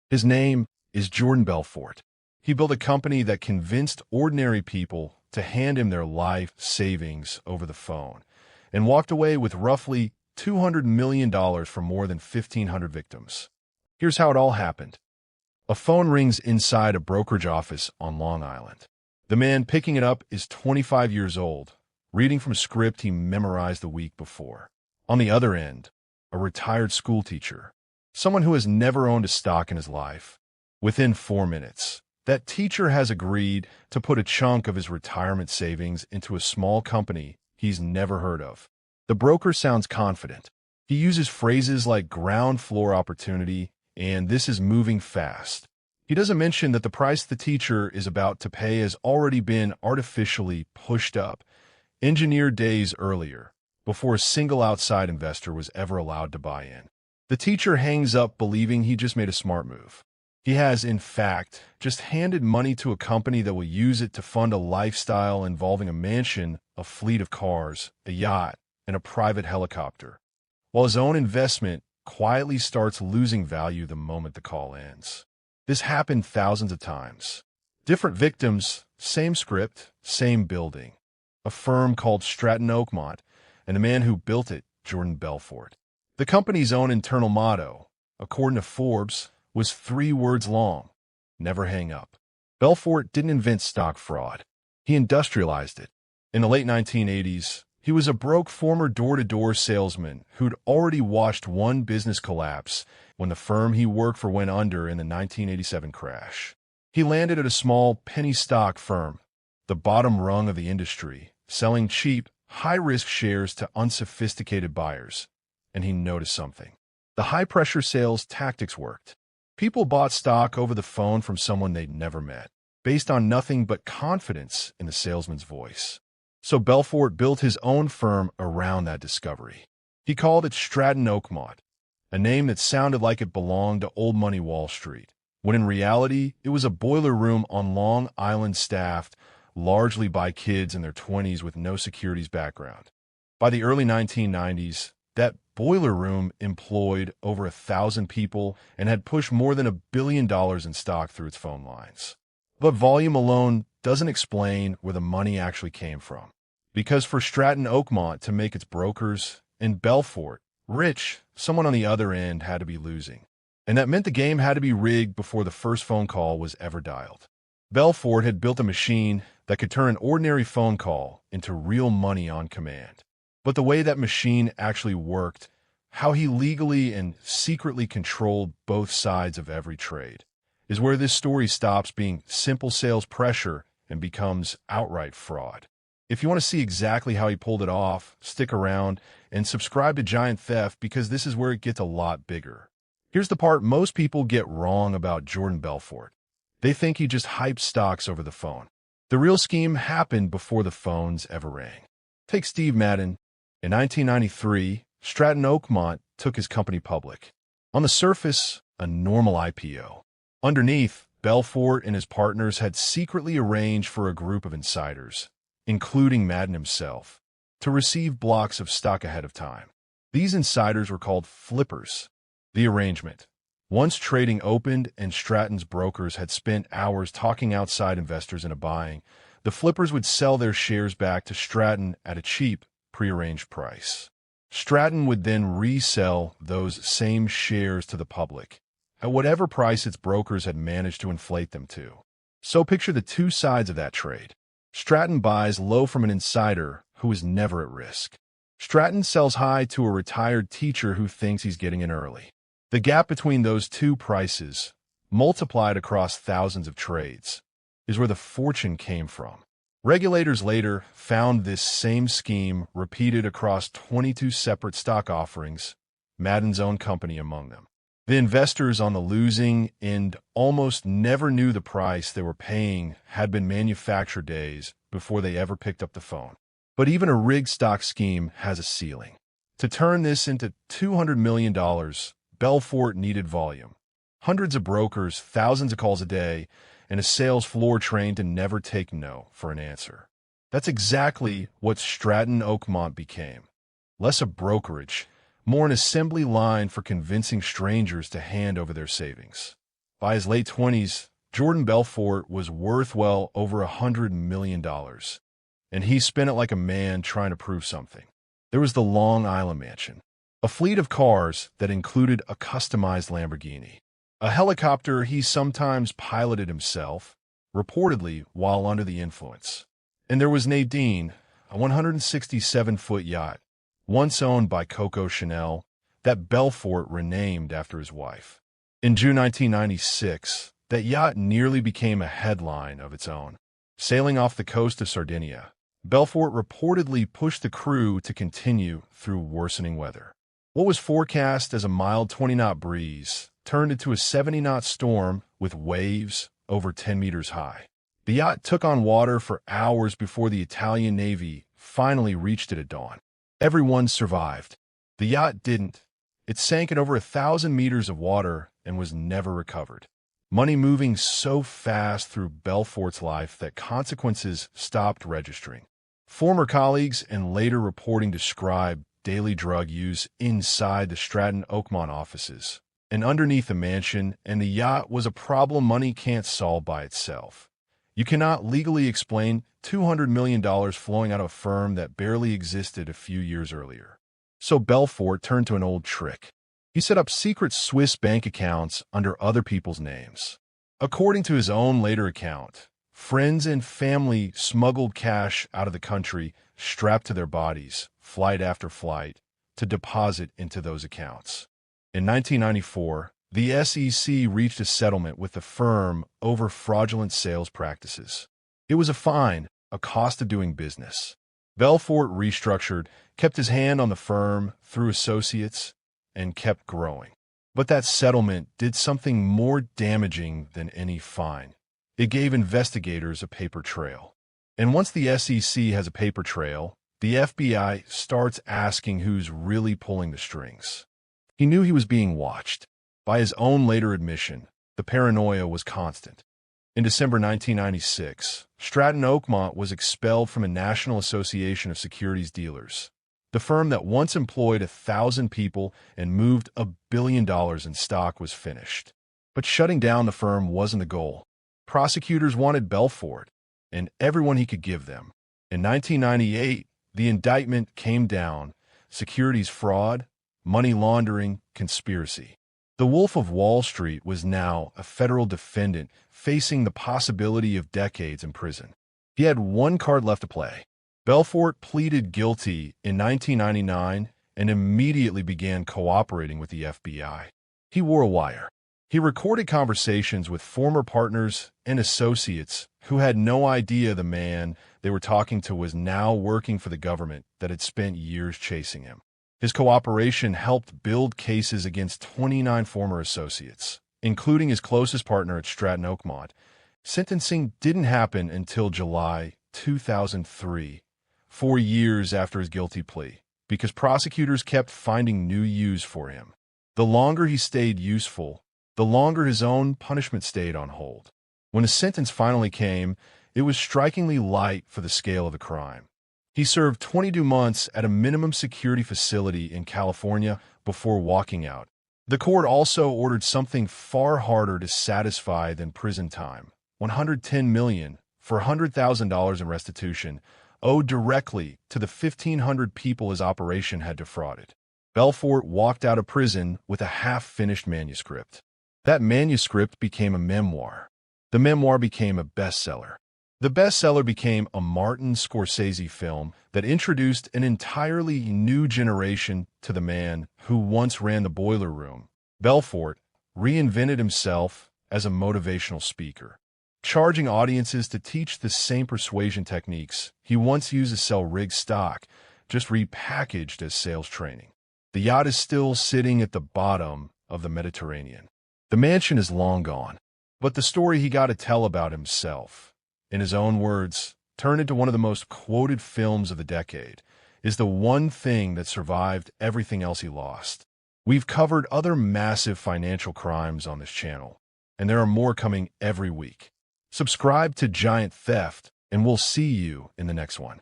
His name is Jordan Belfort. He built a company that convinced ordinary people to hand him their life savings over the phone and walked away with roughly $200 million from more than 1,500 victims. Here's how it all happened. A phone rings inside a brokerage office on Long Island. The man picking it up is 25 years old, reading from a script he memorized the week before. On the other end, a retired schoolteacher, someone who has never owned a stock in his life. Within 4 minutes, that teacher has agreed to put a chunk of his retirement savings into a small company he's never heard of. The broker sounds confident. He uses phrases like ground floor opportunity and this is moving fast. He doesn't mention that the price the teacher is about to pay has already been artificially pushed up, engineered days earlier, before a single outside investor was ever allowed to buy in. The teacher hangs up believing he just made a smart move. He has, in fact, just handed money to a company that will use it to fund a lifestyle involving a mansion, a fleet of cars, a yacht, and a private helicopter, while his own investment quietly starts losing value the moment the call ends. This happened thousands of times. Different victims, same script, same building. A firm called Stratton Oakmont, and the man who built it, Jordan Belfort. The company's own internal motto, according to Forbes, was 3 words long: never hang up. Belfort didn't invent stock fraud. He industrialized it. In the late 1980s, he was a broke former door-to-door salesman who'd already watched one business collapse when the firm he worked for went under in the 1987 crash. He landed at a small penny stock firm, the bottom rung of the industry, selling cheap, high-risk shares to unsophisticated buyers. And he noticed something. The high-pressure sales tactics worked. People bought stock over the phone from someone they'd never met, based on nothing but confidence in the salesman's voice. So Belfort built his own firm around that discovery. He called it Stratton Oakmont, a name that sounded like it belonged to old money Wall Street, when in reality it was a boiler room on Long Island staffed largely by kids in their 20s with no securities background. By the early 1990s, that boiler room employed over 1,000 people and had pushed more than $1 billion in stock through its phone lines. But volume alone doesn't explain where the money actually came from. Because for Stratton Oakmont to make its brokers and Belfort rich, someone on the other end had to be losing. And that meant the game had to be rigged before the first phone call was ever dialed. Belfort had built a machine that could turn an ordinary phone call into real money on command. But the way that machine actually worked, how he legally and secretly controlled both sides of every trade, is where this story stops being simple sales pressure and becomes outright fraud. If you want to see exactly how he pulled it off, stick around and subscribe to Giant Theft because this is where it gets a lot bigger. Here's the part most people get wrong about Jordan Belfort. They think he just hyped stocks over the phone. The real scheme happened before the phones ever rang. Take Steve Madden. In 1993, Stratton Oakmont took his company public. On the surface, a normal IPO. Underneath, Belfort and his partners had secretly arranged for a group of insiders, including Madden himself, to receive blocks of stock ahead of time. These insiders were called flippers. The arrangement. Once trading opened and Stratton's brokers had spent hours talking outside investors into buying, the flippers would sell their shares back to Stratton at a cheap, prearranged price. Stratton would then resell those same shares to the public at whatever price its brokers had managed to inflate them to. So picture the two sides of that trade. Stratton buys low from an insider who is never at risk. Stratton sells high to a retired teacher who thinks he's getting in early. The gap between those two prices, multiplied across thousands of trades, is where the fortune came from. Regulators later found this same scheme repeated across 22 separate stock offerings, Madden's own company among them. The investors on the losing end almost never knew the price they were paying had been manufactured days before they ever picked up the phone. But even a rigged stock scheme has a ceiling. To turn this into $200 million, Belfort needed volume. Hundreds of brokers, thousands of calls a day, and a sales floor trained to never take no for an answer. That's exactly what Stratton Oakmont became. Less a brokerage, more an assembly line for convincing strangers to hand over their savings. By his late 20s, Jordan Belfort was worth well over $100 million, and he spent it like a man trying to prove something. There was the Long Island Mansion, a fleet of cars that included a customized Lamborghini, a helicopter he sometimes piloted himself, reportedly while under the influence. And there was Nadine, a 167-foot yacht, once owned by Coco Chanel, that Belfort renamed after his wife. In June 1996, that yacht nearly became a headline of its own. Sailing off the coast of Sardinia, Belfort reportedly pushed the crew to continue through worsening weather. What was forecast as a mild 20-knot breeze turned into a 70-knot storm with waves over 10 meters high. The yacht took on water for hours before the Italian Navy finally reached it at dawn. Everyone survived. The yacht didn't. It sank in over 1,000 meters of water and was never recovered. Money moving so fast through Belfort's life that consequences stopped registering. Former colleagues and later reporting described daily drug use inside the Stratton Oakmont offices and underneath the mansion, and the yacht was a problem money can't solve by itself. You cannot legally explain $200 million flowing out of a firm that barely existed a few years earlier. So Belfort turned to an old trick. He set up secret Swiss bank accounts under other people's names. According to his own later account, friends and family smuggled cash out of the country, strapped to their bodies, flight after flight, to deposit into those accounts. In 1994, the SEC reached a settlement with the firm over fraudulent sales practices. It was a fine, a cost of doing business. Belfort restructured, kept his hand on the firm through associates, and kept growing. But that settlement did something more damaging than any fine. It gave investigators a paper trail. And once the SEC has a paper trail, the FBI starts asking who's really pulling the strings. He knew he was being watched. By his own later admission, the paranoia was constant. In December 1996, Stratton Oakmont was expelled from a National Association of Securities Dealers. The firm that once employed 1,000 people and moved $1 billion in stock was finished. But shutting down the firm wasn't the goal. Prosecutors wanted Belfort and everyone he could give them. In 1998, the indictment came down: securities fraud, money laundering, conspiracy. The Wolf of Wall Street was now a federal defendant facing the possibility of decades in prison. He had one card left to play. Belfort pleaded guilty in 1999 and immediately began cooperating with the FBI. He wore a wire. He recorded conversations with former partners and associates who had no idea the man they were talking to was now working for the government that had spent years chasing him. His cooperation helped build cases against 29 former associates, including his closest partner at Stratton Oakmont. Sentencing didn't happen until July 2003, 4 years after his guilty plea, because prosecutors kept finding new use for him. The longer he stayed useful, the longer his own punishment stayed on hold. When his sentence finally came, it was strikingly light for the scale of the crime. He served 22 months at a minimum security facility in California before walking out. The court also ordered something far harder to satisfy than prison time: $110 million for $100,000 in restitution, owed directly to the 1,500 people his operation had defrauded. Belfort walked out of prison with a half-finished manuscript. That manuscript became a memoir. The memoir became a bestseller. The bestseller became a Martin Scorsese film that introduced an entirely new generation to the man who once ran the boiler room. Belfort reinvented himself as a motivational speaker, charging audiences to teach the same persuasion techniques he once used to sell rigged stock, just repackaged as sales training. The yacht is still sitting at the bottom of the Mediterranean. The mansion is long gone, but the story he got to tell about himself, in his own words, turned into one of the most quoted films of the decade, is the one thing that survived everything else he lost. We've covered other massive financial crimes on this channel, and there are more coming every week. Subscribe to Giant Theft, and we'll see you in the next one.